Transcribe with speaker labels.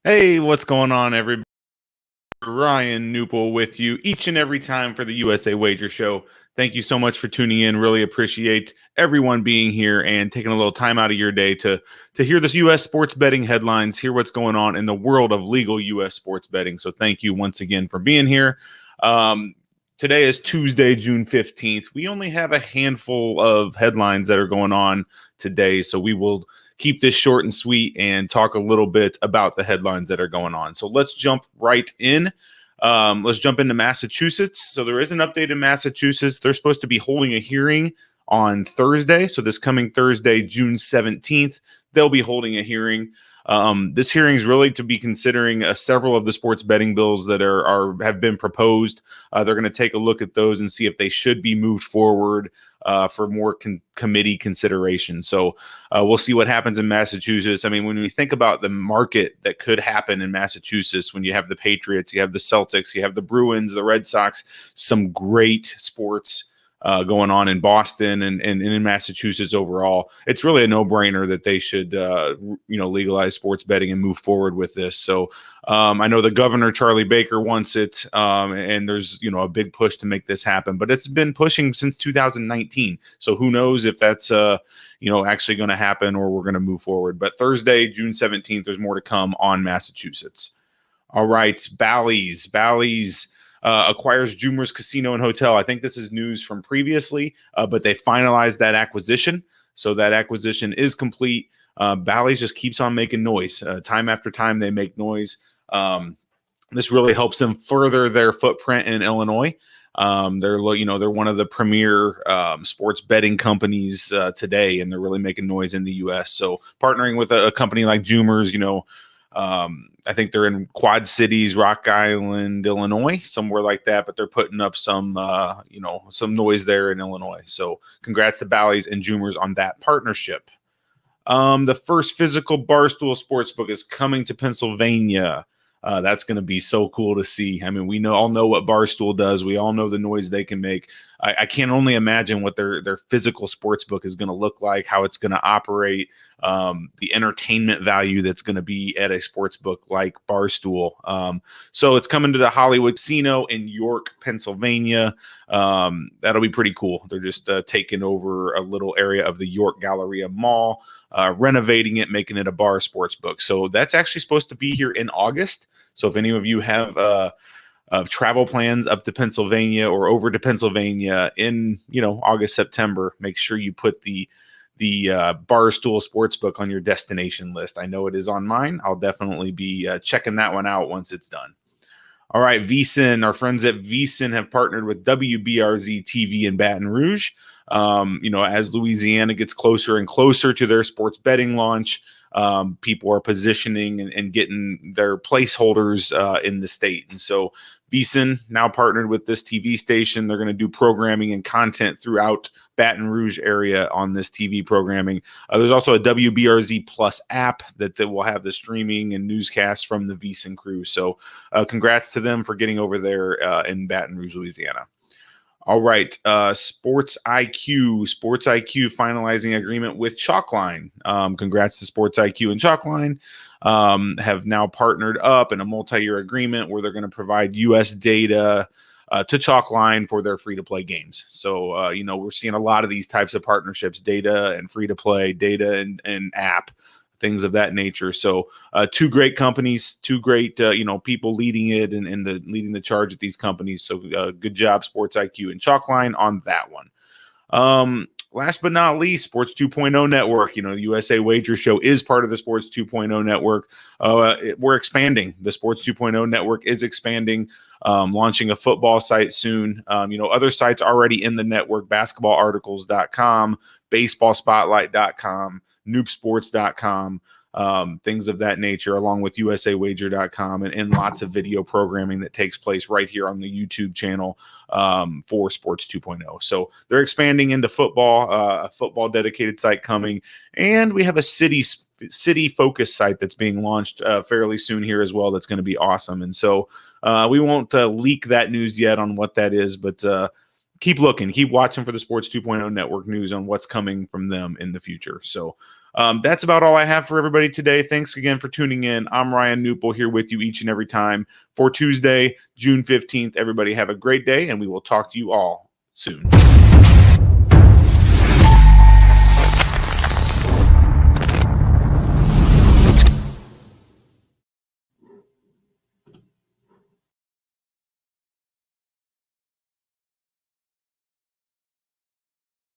Speaker 1: Hey, what's going on, everybody? Ryan Newpel with you each and every time for the USA Wager Show. Thank you so much for tuning in. Really appreciate everyone being here and taking a little time out of your day to hear this U.S. sports betting headlines, hear what's going on in the world of legal U.S. sports betting. So thank you once again for being here. Today is Tuesday, June 15th. We only have a handful of headlines that are going on today, so we will keep this short and sweet and talk a little bit about the headlines that are going on. So let's jump right in. Let's jump into Massachusetts. So there is an update in Massachusetts. They're supposed to be holding a hearing on Thursday. So this coming Thursday, June 17th, they'll be holding a hearing. This hearing is really to be considering several of the sports betting bills that have been proposed. They're going to take a look at those and see if they should be moved forward for more committee consideration. So we'll see what happens in Massachusetts. I mean, when we think about the market that could happen in Massachusetts, when you have the Patriots, you have the Celtics, you have the Bruins, the Red Sox, some great sports going on in Boston and in Massachusetts overall, it's really a no-brainer that they should, legalize sports betting and move forward with this. So I know the governor, Charlie Baker, wants it, and there's, a big push to make this happen. But it's been pushing since 2019. So who knows if that's, actually going to happen or we're going to move forward. But Thursday, June 17th, there's more to come on Massachusetts. All right, Bally's acquires Jumer's Casino and Hotel. I think this is news from previously, but they finalized that acquisition. So that acquisition is complete. Bally's just keeps on making noise. Time after time, they make noise. This really helps them further their footprint in Illinois. They're one of the premier sports betting companies today, and they're really making noise in the U.S. So partnering with a company like Jumer's, I think they're in Quad Cities, Rock Island, Illinois, somewhere like that, but they're putting up some noise there in Illinois. So congrats to Bally's and Jumer's on that partnership. The first physical Barstool Sportsbook is coming to Pennsylvania. That's going to be so cool to see. I mean, we all know what Barstool does. We all know the noise they can make. I can only imagine what their physical sports book is going to look like, how it's going to operate, the entertainment value that's going to be at a sports book like Barstool. So it's coming to the Hollywood Casino in York, Pennsylvania. That'll be pretty cool. They're just taking over a little area of the York Galleria Mall, renovating it, making it a bar sports book. So that's actually supposed to be here in August. So if any of you have travel plans up to Pennsylvania or over to Pennsylvania in August, September, make sure you put the Barstool Sportsbook on your destination list. I know it is on mine. I'll definitely be checking that one out once it's done. All right, VSiN, our friends at VSiN have partnered with WBRZ-TV in Baton Rouge. As Louisiana gets closer and closer to their sports betting launch, people are positioning and getting their placeholders in the state. And so VSiN now partnered with this TV station. They're going to do programming and content throughout Baton Rouge area on this TV programming. There's also a WBRZ Plus app that will have the streaming and newscasts from the VSiN crew. So congrats to them for getting over there in Baton Rouge, Louisiana. All right, Sports IQ finalizing agreement with Chalkline. Congrats to Sports IQ and Chalkline. Have now partnered up in a multi-year agreement where they're going to provide U.S. data to Chalkline for their free-to-play games. So, we're seeing a lot of these types of partnerships, data and free-to-play, data and app, things of that nature. So two great companies, two great, people leading it and leading the charge at these companies. So good job, Sports IQ and Chalkline on that one. Last but not least, Sports 2.0 Network. The USA Wager Show is part of the Sports 2.0 Network. We're expanding. The Sports 2.0 Network is expanding, launching a football site soon. Other sites already in the network, basketballarticles.com, baseballspotlight.com, noobsports.com, things of that nature, along with usawager.com and lots of video programming that takes place right here on the YouTube channel for Sports 2.0. So they're expanding into football, a football dedicated site coming, and we have a city focus site that's being launched fairly soon here as well. That's going to be awesome. And so we won't leak that news yet on what that is, but keep looking, keep watching for the Sports 2.0 Network news on what's coming from them in the future. So That's about all I have for everybody today. Thanks again for tuning in. I'm Ryan Newpel here with you each and every time for Tuesday, June 15th. Everybody have a great day, and we will talk to you all soon.